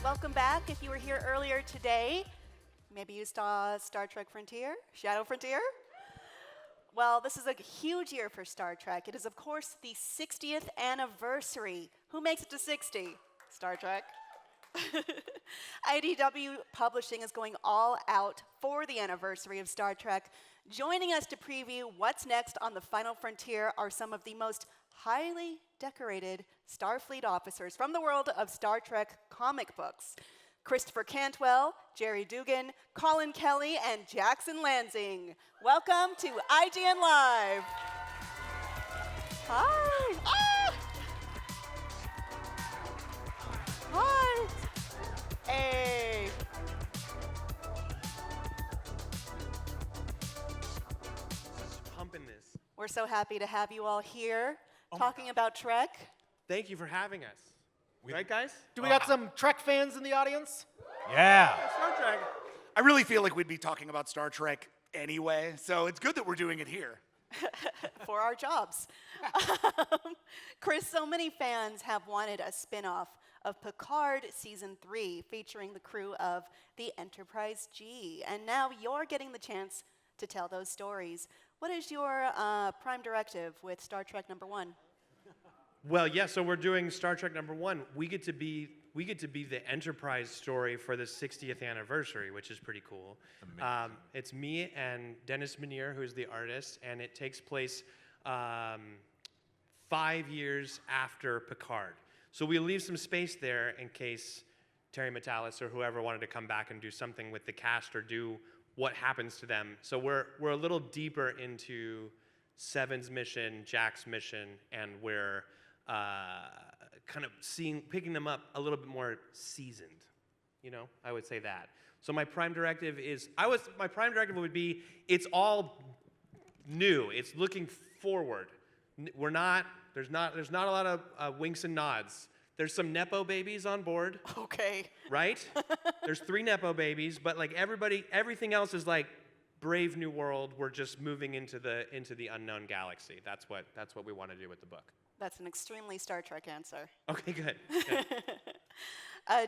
Welcome back. If you were here earlier today, maybe you saw Star Trek Frontier, Shadow Frontier. Well, this is a huge year for Star Trek. It is, of course, the 60th anniversary. Who makes it to 60? Star Trek. IDW Publishing is going all out for the anniversary of Star Trek. Joining us to preview what's next on the final frontier are some of the most highly decorated Starfleet officers from the world of Star Trek comic books. Christopher Cantwell, Gerry Duggan, Collin Kelly, and Jackson Lanzing. Welcome to IGN Live. Hi. Ah! Hi. Hey. Pumping this. We're so happy to have you all here talking about Trek. Thank you for having us. Right, guys? Do we got some Trek fans in the audience? Yeah. Star Trek. I really feel like we'd be talking about Star Trek anyway, so it's good that we're doing it here. For our jobs. Chris, so many fans have wanted a spin-off of Picard Season 3 featuring the crew of the Enterprise G, and now you're getting the chance to tell those stories. What is your prime directive with Star Trek #1? Well, yeah, so we're doing Star Trek #1. We get to be the Enterprise story for the 60th anniversary, which is pretty cool. It's me and Dennis Minier, who's the artist, and it takes place 5 years after Picard. So we leave some space there in case Terry Matalas or whoever wanted to come back and do something with the cast or do what happens to them. So we're a little deeper into Seven's mission, Jack's mission, and we're kind of picking them up a little bit more seasoned. You know, I would say that. So my prime directive would be it's all new. It's looking forward. There's not a lot of winks and nods. There's some Nepo babies on board. Okay. Right? There's 3 Nepo babies, but like everything else is like Brave New World. We're just moving into the unknown galaxy. That's what we want to do with the book. That's an extremely Star Trek answer. Okay, good.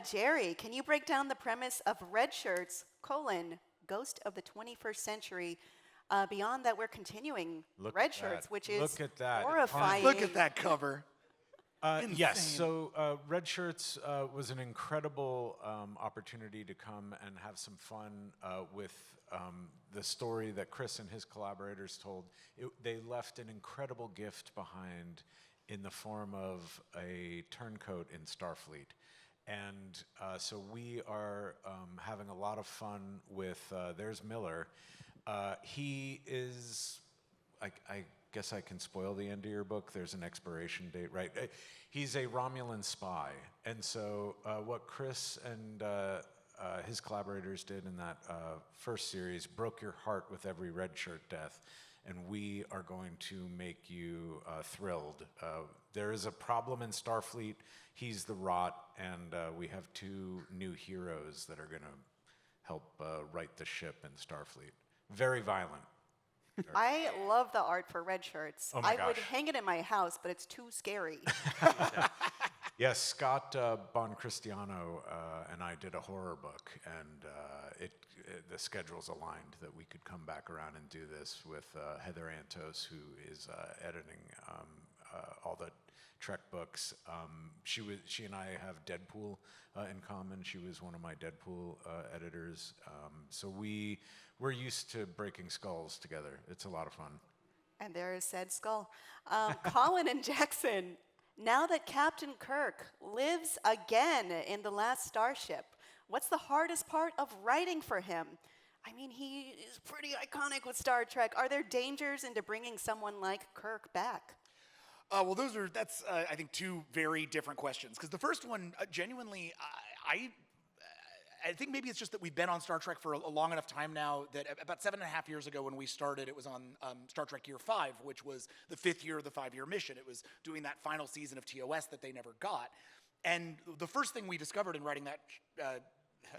Gerry, can you break down the premise of Red Shirts, Ghost of the 21st Century? Beyond that, we're continuing Red Shirts, which is horrifying. Look at that cover. Yes, so Red Shirts was an incredible opportunity to come and have some fun with the story that Chris and his collaborators told. They left an incredible gift behind in the form of a turncoat in Starfleet. And so we are having a lot of fun with, there's Miller. He is, I guess I can spoil the end of your book. There's an expiration date, right? He's a Romulan spy. And so what Chris and his collaborators did in that first series broke your heart with every red shirt death. And we are going to make you thrilled. There is a problem in Starfleet. He's the rot, and we have 2 new heroes that are going to help right the ship in Starfleet. Very violent. I love the art for Red Shirts. Oh my I would gosh. hang it in my house, but it's too scary. Yes, Scott Boncristiano and I did a horror book, and the schedules aligned that we could come back around and do this with Heather Antos, who is editing all the Trek books. She and I have Deadpool in common. She was one of my Deadpool editors. So we're used to breaking skulls together. It's a lot of fun. And there is said skull. Collin and Jackson, now that Captain Kirk lives again in the Last Starship, what's the hardest part of writing for him? I mean, he is pretty iconic with Star Trek. Are there dangers into bringing someone like Kirk back? Well, that's I think 2 very different questions. Because the first one, genuinely, I think maybe it's just that we've been on Star Trek for a long enough time now that about 7.5 years ago when we started, it was on Star Trek Year 5, which was the 5th year of the 5-year mission. It was doing that final season of TOS that they never got. And the first thing we discovered in writing that, I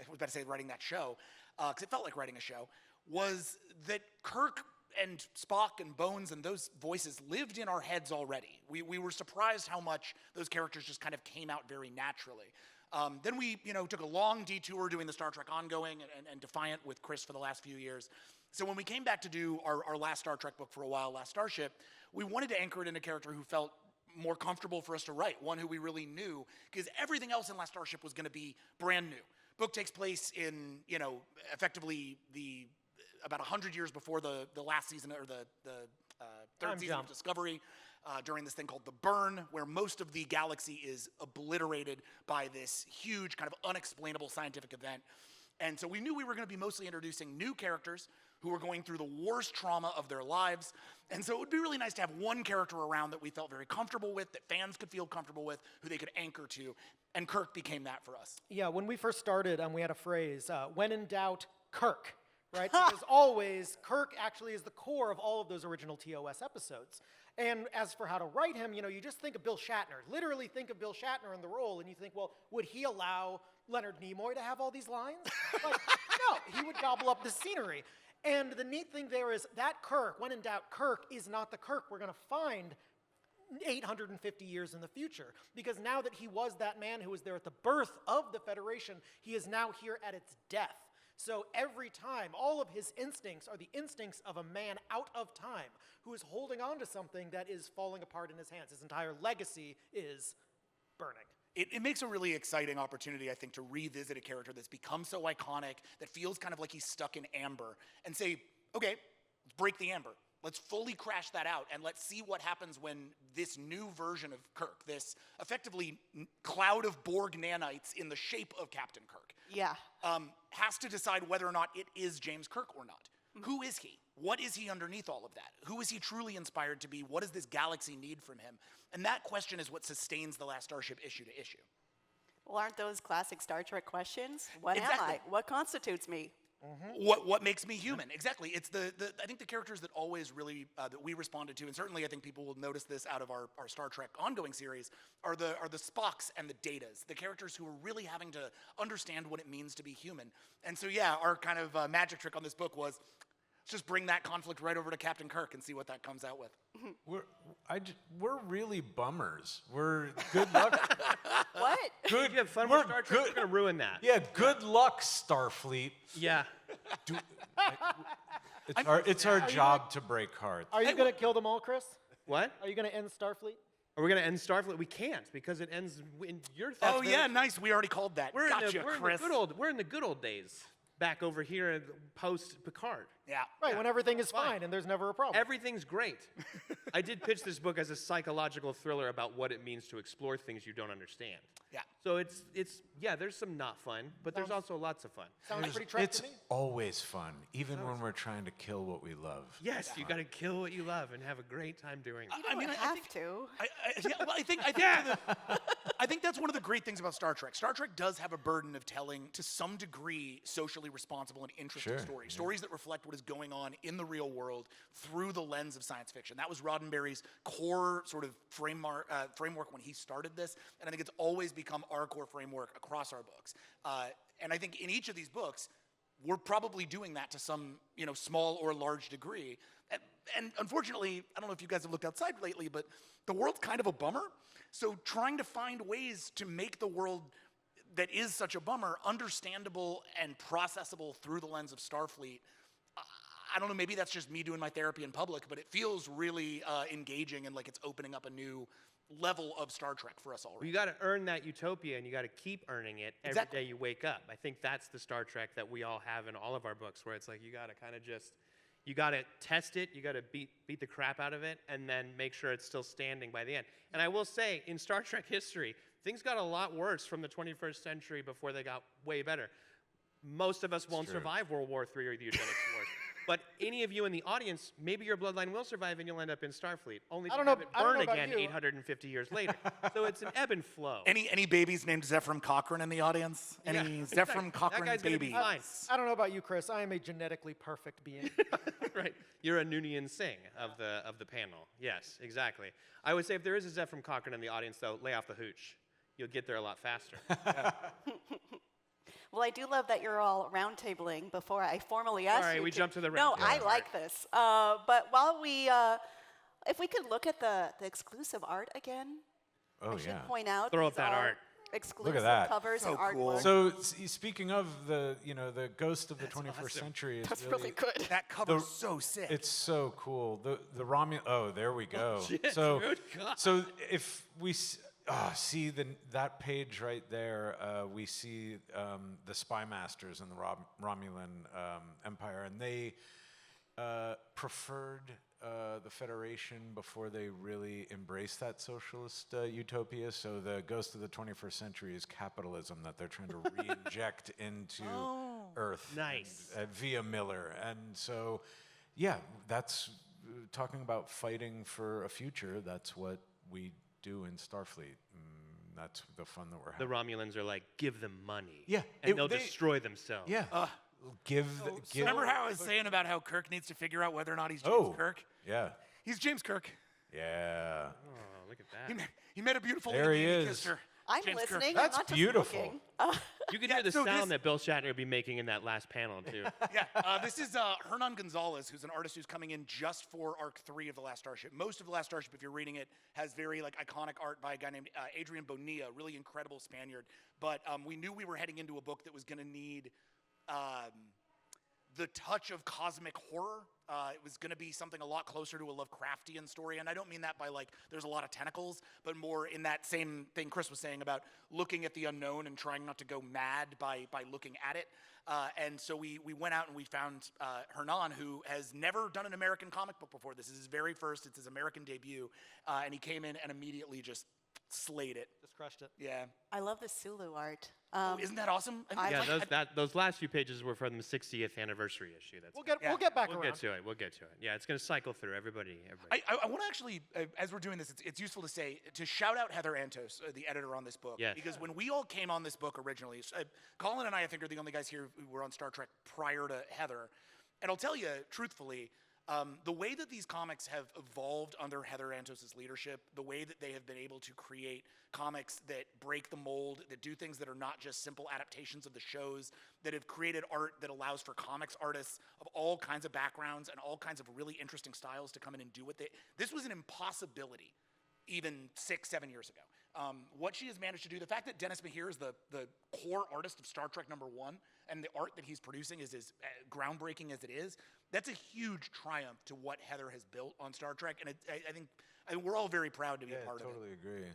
was about to say writing that show, because it felt like writing a show, was that Kirk and Spock and Bones and those voices lived in our heads already. We were surprised how much those characters just kind of came out very naturally. Then we, took a long detour doing the Star Trek ongoing and Defiant with Chris for the last few years. So when we came back to do our last Star Trek book for a while, Last Starship, we wanted to anchor it in a character who felt more comfortable for us to write, one who we really knew, because everything else in Last Starship was going to be brand new. Book takes place in, effectively about 100 years before the last season, or the third season of Discovery, during this thing called the Burn, where most of the galaxy is obliterated by this huge kind of unexplainable scientific event. And so we knew we were going to be mostly introducing new characters who were going through the worst trauma of their lives. And so it would be really nice to have one character around that we felt very comfortable with, that fans could feel comfortable with, who they could anchor to. And Kirk became that for us. Yeah, when we first started, we had a phrase, when in doubt, Kirk, right? Because always, Kirk actually is the core of all of those original TOS episodes. And as for how to write him, you just think of Bill Shatner. Literally think of Bill Shatner in the role, and you think, well, would he allow Leonard Nimoy to have all these lines? Like, no, he would gobble up the scenery. And the neat thing there is that Kirk, when in doubt, Kirk is not the Kirk we're going to find 850 years in the future. Because now that he was that man who was there at the birth of the Federation, he is now here at its death. So every time, all of his instincts are the instincts of a man out of time who is holding on to something that is falling apart in his hands. His entire legacy is burning. It makes a really exciting opportunity, I think, to revisit a character that's become so iconic, that feels kind of like he's stuck in amber, and say, okay, let's break the amber. Let's fully crash that out, and let's see what happens when this new version of Kirk, this effectively cloud of Borg nanites in the shape of Captain Kirk, has to decide whether or not it is James Kirk or not. Who is he? What is he underneath all of that? Who is he truly inspired to be? What does this galaxy need from him? And that question is what sustains the Last Starship issue to issue. Well, aren't those classic Star Trek questions? What am Exactly. I? What constitutes me? What makes me human? Exactly. It's I think the characters that always really that we responded to, and certainly I think people will notice this out of our Star Trek ongoing series, are the Spocks and the Datas, the characters who are really having to understand what it means to be human. And so our kind of magic trick on this book was, let's just bring that conflict right over to Captain Kirk and see what that comes out with. We're really bummers. We're good luck. What? Good. You have fun with Star Trek. We're gonna ruin that. Yeah, good luck, Starfleet. Yeah. It's our job to break hearts. Are you going to kill them all, Chris? What? Are you going to end Starfleet? Are we gonna end Starfleet? We can't, because it ends in your. Oh yeah, nice. We already called that. Gotcha, Chris. We're in the good old days. Back over here post Picard. Yeah. Right, when everything is fine and there's never a problem. Everything's great. I did pitch this book as a psychological thriller about what it means to explore things you don't understand. Yeah. So it's there's some not fun, but there's also lots of fun. Sounds pretty Trek It's to me. always fun, even when we're trying to kill what we love. Yes, you got to kill what you love and have a great time doing it. I have to. I think that's one of the great things about Star Trek. Star Trek does have a burden of telling, to some degree, socially responsible and interesting stories. Yeah. Stories that reflect what is going on in the real world through the lens of science fiction. That was Roddenberry's core sort of framework when he started this, and I think it's always become our core framework across our books. And I think in each of these books, we're probably doing that to some small or large degree. And unfortunately, I don't know if you guys have looked outside lately, but the world's kind of a bummer. So trying to find ways to make the world that is such a bummer understandable and processable through the lens of Starfleet, I don't know, maybe that's just me doing my therapy in public, but it feels really engaging and like it's opening up a new level of Star Trek for us all. Well, you got to earn that utopia, and you got to keep earning it every day you wake up. I think that's the Star Trek that we all have in all of our books, where it's like you got to kind of just, you got to test it, you got to beat the crap out of it, and then make sure it's still standing by the end. And I will say, in Star Trek history, things got a lot worse from the 21st century before they got way better. Most of us won't survive World War III or the eugenics wars. But any of you in the audience, maybe your bloodline will survive and you'll end up in Starfleet, only to have it burn again 850 years later. So it's an ebb and flow. Any babies named Zephram Cochrane in the audience? Any Zephram Cochrane that guy's gonna be babies? fine. I don't know about you, Chris. I am a genetically perfect being. Right. You're a Noonien Singh of the panel. Yes, exactly. I would say if there is a Zephram Cochrane in the audience, though, lay off the hooch. You'll get there a lot faster. Well, I do love that you're all roundtabling before I formally ask you. All right, we jumped to the No, round I table. like this. But while we, if we could look at the exclusive art again, Oh, I should yeah. point out. Throw up these that are art. exclusive that. covers So and artwork. cool. So speaking of the ghost of the 21st century is That's really good. That cover's so sick. It's so cool. The Romulan. Oh, there we go. shit, so dude. God. so if we see that page right there, we see the spy masters in the Romulan Empire, and they preferred the Federation before they really embraced that socialist utopia. So the ghost of the 21st century is capitalism that they're trying to re-inject into Earth. Nice. Via Miller. And so, yeah, that's talking about fighting for a future. That's what we do in Starfleet. That's the fun that we're The having. Romulans are like, give them money. Yeah, And they'll they- destroy themselves. Yeah. Give. Remember how I was saying about how Kirk needs to figure out whether or not he's James Oh, Kirk? yeah. He's James Kirk. Yeah. Oh, look at He that. met, he met a beautiful There lady he and he is. kissed her. I'm James Kirk. listening. That's I'm not just beautiful. looking. You can Yeah, hear the so sound this- that Bill Shatner would be making in that last panel, too. Yeah, this is Hernan Gonzalez, who's an artist who's coming in just for Arc 3 of The Last Starship. Most of The Last Starship, if you're reading it, has very iconic art by a guy named Adrian Bonilla, really incredible Spaniard. But we knew we were heading into a book that was going to need the touch of cosmic horror. It was going to be something a lot closer to a Lovecraftian story, and I don't mean that by there's a lot of tentacles, but more in that same thing Chris was saying about looking at the unknown and trying not to go mad by looking at it. And so we went out and we found Hernan, who has never done an American comic book before. This is his very first. It's his American debut, and he came in and immediately just slayed it. Just crushed it. Yeah. I love the Sulu art. Isn't that awesome? I mean, Yeah, those last few pages were from the 60th anniversary issue. That's We'll get back We'll around. get to it. We'll get to it. Yeah, it's going to cycle through everybody. I want to actually, as we're doing this, it's useful to say, to shout out Heather Antos, the editor on this book. Yes. Because when we all came on this book originally, Collin and I think, are the only guys here who were on Star Trek prior to Heather. And I'll tell you, truthfully, the way that these comics have evolved under Heather Antos' leadership, the way that they have been able to create comics that break the mold, that do things that are not just simple adaptations of the shows, that have created art that allows for comics artists of all kinds of backgrounds and all kinds of really interesting styles to come in and do what they... This was an impossibility even 6-7 years ago. What she has managed to do, the fact that Dennis Mahir is the core artist of Star Trek #1, and the art that he's producing is as groundbreaking as it is, that's a huge triumph to what Heather has built on Star Trek, and I think we're all very proud to be a part of it. Totally agree.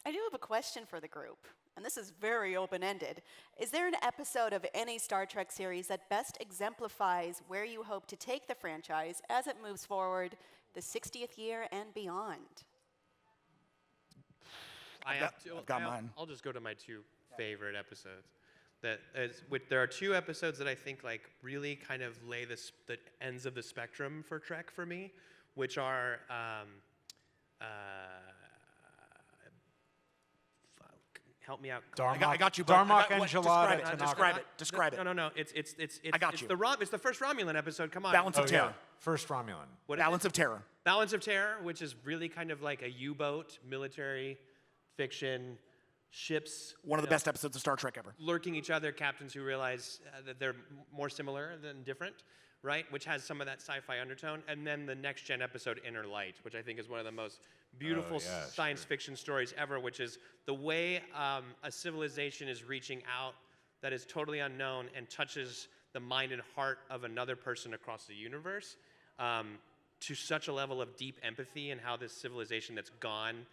I do have a question for the group, and this is very open-ended. Is there an episode of any Star Trek series that best exemplifies where you hope to take the franchise as it moves forward the 60th year and beyond? I've got mine. I'll just go to my two favorite episodes. There are two episodes that I think really kind of lay the ends of the spectrum for Trek for me, which are help me out. I got you, bud. Darmok and Jalad. Describe it. No. It's I got you. It's the first Romulan episode. Come on. Balance of Terror. First Romulan. What is Balance it? of Terror. Balance of Terror, which is really kind of like a U-boat military fiction, ships. One of the best episodes of Star Trek ever. Lurking each other, captains who realize that they're more similar than different, right? Which has some of that sci-fi undertone. And then the next gen episode, Inner Light, which I think is one of the most beautiful science fiction stories ever, which is the way a civilization is reaching out that is totally unknown and touches the mind and heart of another person across the universe to such a level of deep empathy, and how this civilization that's gone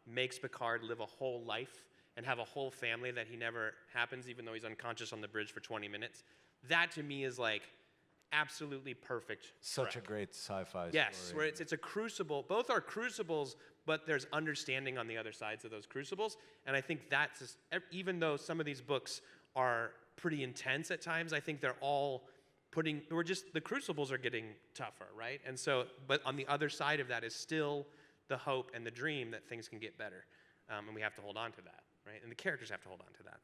makes Picard live a whole life and have a whole family that he never happens, even though he's unconscious on the bridge for 20 minutes. That to me is absolutely perfect. Such Trek. a great sci-fi Yes, story. where it's a crucible. Both are crucibles, but there's understanding on the other sides of those crucibles. And I think that's just, even though some of these books are pretty intense at times, I think they're all the crucibles are getting tougher, right? And so, but on the other side of that is still the hope and the dream that things can get better. And we have to hold on to that, right? And the characters have to hold on to that.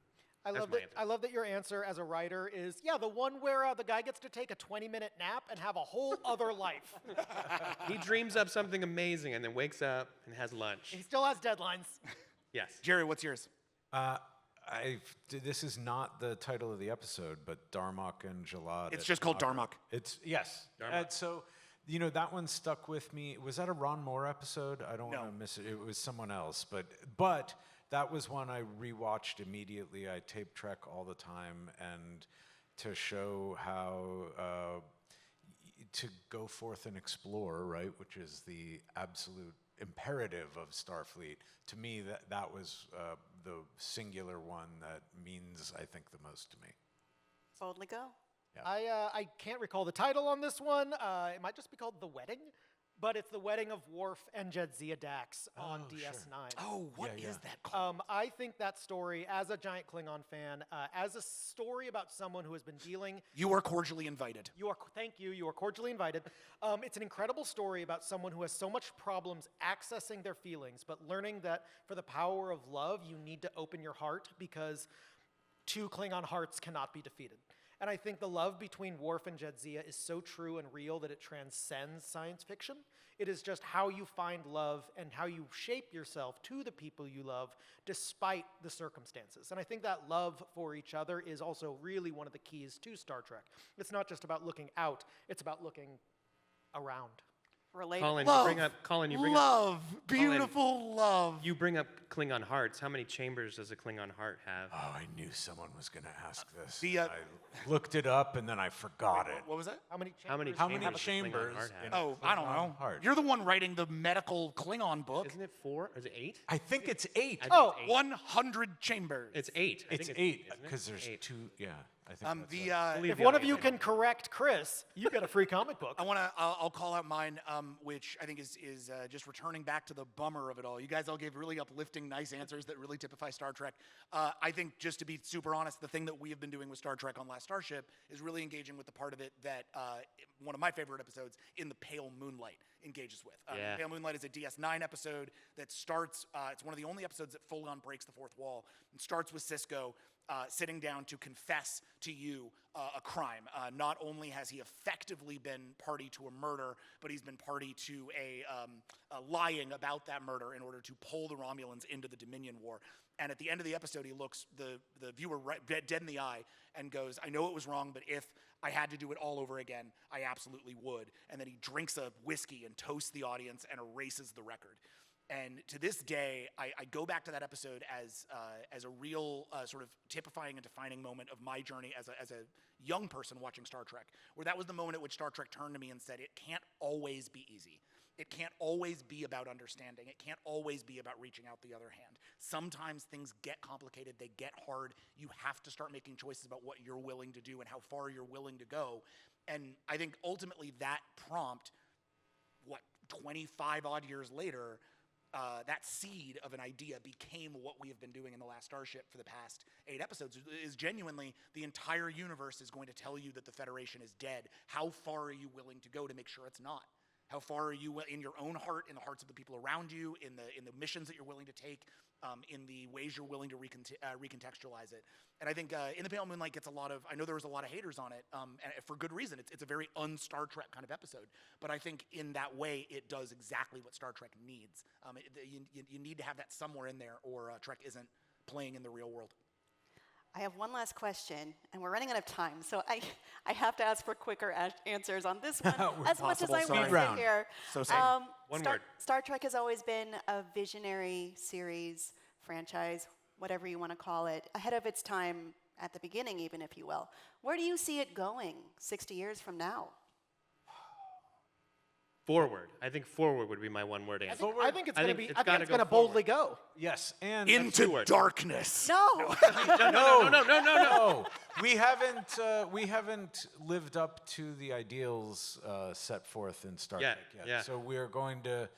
I love that your answer as a writer is, the one where the guy gets to take a 20-minute nap and have a whole other life. He dreams up something amazing and then wakes up and has lunch. He still has deadlines. Yes. Gerry, what's yours? This is not the title of the episode, but Darmok and Jalad. It's just called Darmok. It's yes. Darmok. So that one stuck with me. Was that a Ron Moore episode? I don't want to miss it. It was someone else, but that was one I rewatched immediately. I tape trek all the time, and to show how to go forth and explore, right, which is the absolute imperative of Starfleet. To me, that was the singular one that means, I think, the most to me. Boldly go. I can't recall the title on this one. It might just be called The Wedding, but it's the wedding of Worf and Jadzia Dax on DS9. Oh, what is that called? I think that story, as a giant Klingon fan, as a story about someone who has been dealing... You are cordially invited. Thank you. You are cordially invited. It's an incredible story about someone who has so much problems accessing their feelings, but learning that for the power of love, you need to open your heart because two Klingon hearts cannot be defeated. And I think the love between Worf and Jadzia is so true and real that it transcends science fiction. It is just how you find love and how you shape yourself to the people you love despite the circumstances. And I think that love for each other is also really one of the keys to Star Trek. It's not just about looking out, it's about looking around. Relatable. Colin, you bring up Klingon hearts. How many chambers does a Klingon heart have? Oh, I knew someone was going to ask this. I looked it up and then I forgot it. What was that? How many How many chambers? does a Klingon heart have? Oh, I don't know. Heart. You're the one writing the medical Klingon book. Isn't it 4? Is it 8? I think it's 8. I think it's 8. 100 chambers. It's 8. I It's think 8 isn't it? because there's 8. 2. Yeah, I think that's right. Believe If the one of audience. you can correct Chris, you get a free comic book. I'll call out mine, which I think is just returning back to the bummer of it all. You guys all gave really uplifting, nice answers that really typify Star Trek. I think, just to be super honest, the thing that we have been doing with Star Trek on Last Starship is really engaging with the part of it that one of my favorite episodes, In the Pale Moonlight, engages with. Yeah. Pale Moonlight is a DS9 episode that starts, it's one of the only episodes that full on breaks the fourth wall, and starts with Sisko sitting down to confess to you a crime. Not only has he effectively been party to a murder, but he's been party to a lying about that murder in order to pull the Romulans into the Dominion War. And at the end of the episode, he looks the viewer dead in the eye and goes, I know it was wrong, but if I had to do it all over again, I absolutely would. And then he drinks a whiskey and toasts the audience and erases the record. And to this day, I go back to that episode as a real sort of typifying and defining moment of my journey as a young person watching Star Trek, where that was the moment at which Star Trek turned to me and said, it can't always be easy. It can't always be about understanding. It can't always be about reaching out the other hand. Sometimes things get complicated, they get hard. You have to start making choices about what you're willing to do and how far you're willing to go. And I think ultimately that prompt, 25 odd years later, that seed of an idea became what we have been doing in The Last Starship for the past 8 episodes. Is genuinely the entire universe is going to tell you that the Federation is dead. How far are you willing to go to make sure it's not? How far are you in your own heart, in the hearts of the people around you, in the missions that you're willing to take, in the ways you're willing to recontextualize it? And I think In the Pale Moonlight gets a lot of, I know there was a lot of haters on it, and for good reason. It's a very un-Star Trek kind of episode. But I think in that way, it does exactly what Star Trek needs. You need to have that somewhere in there, or Trek isn't playing in the real world. I have one last question, and we're running out of time, so I have to ask for quicker answers on this one. As much as I want to hear. So same. One word. Star Trek has always been a visionary series, franchise, whatever you want to call it, ahead of its time at the beginning, even, if you will. Where do you see it going 60 years from now? Forward. I think forward would be my one-word answer. I think it's going gotta to go boldly go. Yes, and Into darkness. No! no. We haven't lived up to the ideals set forth in Star Trek yet. Yeah. So we're going to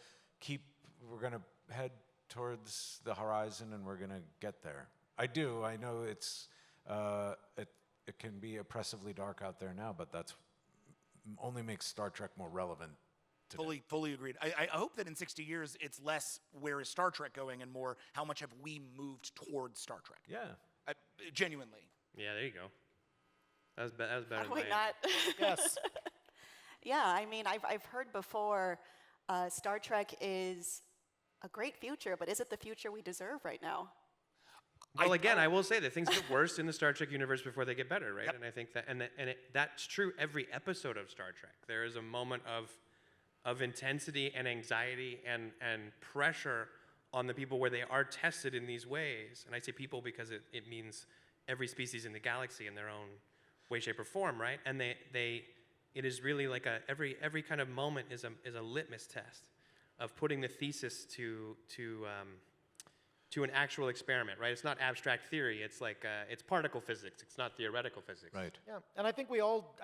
head towards the horizon, and we're going to get there. I know it's it can be oppressively dark out there now, but that's only makes Star Trek more relevant. Fully agreed. I hope that in 60 years, it's less where is Star Trek going and more how much have we moved towards Star Trek. Yeah. Genuinely. Yeah, there you go. That was better than Wait, my not. Yes. Yeah, I mean, I've heard before Star Trek is a great future, but is it the future we deserve right now? Well, again, I will say that things get worse in the Star Trek universe before they get better, right? Yep. And I think that, that's true every episode of Star Trek. There is a moment of intensity and anxiety and pressure on the people where they are tested in these ways. And I say people because it means every species in the galaxy in their own way, shape, or form, right? And it is really like every kind of moment is a litmus test of putting the thesis to an actual experiment, right? It's not abstract theory. It's like it's particle physics. It's not theoretical physics. Right. Yeah, and I think we all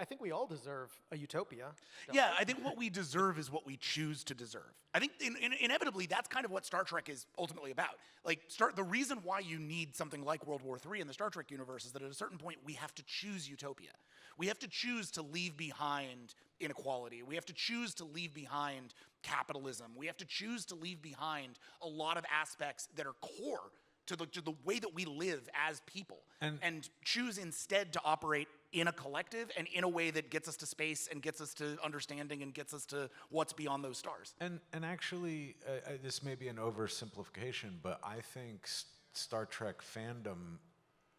deserve a utopia. Yeah, I think what we deserve is what we choose to deserve. I think inevitably that's kind of what Star Trek is ultimately about. Like, the reason why you need something like World War III in the Star Trek universe is that at a certain point we have to choose utopia. We have to choose to leave behind inequality. We have to choose to leave behind capitalism. We have to choose to leave behind a lot of aspects that are core to the way that we live as people, and choose instead to operate in a collective and in a way that gets us to space and gets us to understanding and gets us to what's beyond those stars. And actually, this may be an oversimplification, but I think Star Trek fandom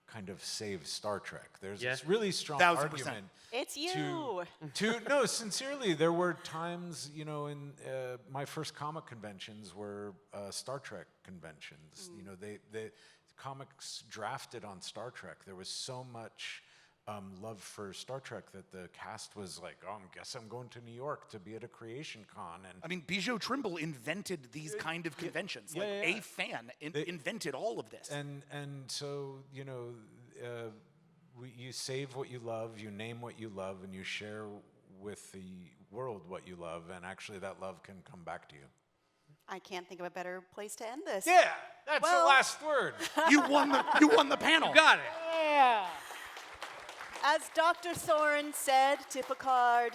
kind of saves Star Trek. There's this really strong 1000%. argument. It's you. No, sincerely, there were times, in my first comic conventions were Star Trek conventions. The comics drafted on Star Trek. There was so much love for Star Trek that the cast was like, I guess I'm going to New York to be at a creation con. And I mean, Bijou Trimble invented these kind of conventions. A fan invented all of this. And so, you save what you love, you name what you love, and you share with the world what you love, and actually that love can come back to you. I can't think of a better place to end this. Yeah, that's the Well- last word. You won the panel. You got it. Yeah. As Dr. Soren said to Picard,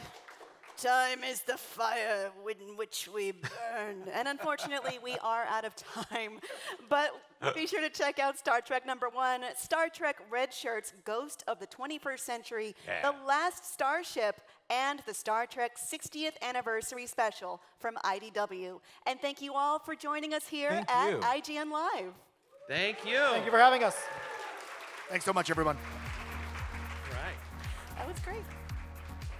time is the fire in which we burn. And unfortunately, we are out of time. But be sure to check out Star Trek #1, Star Trek Red Shirts, Ghost of the 21st Century, The Last Starship, and the Star Trek 60th Anniversary Special from IDW. And thank you all for joining us here Thank at you. IGN Live. Thank you. Thank you for having us. Thanks so much, everyone. All right. That was great.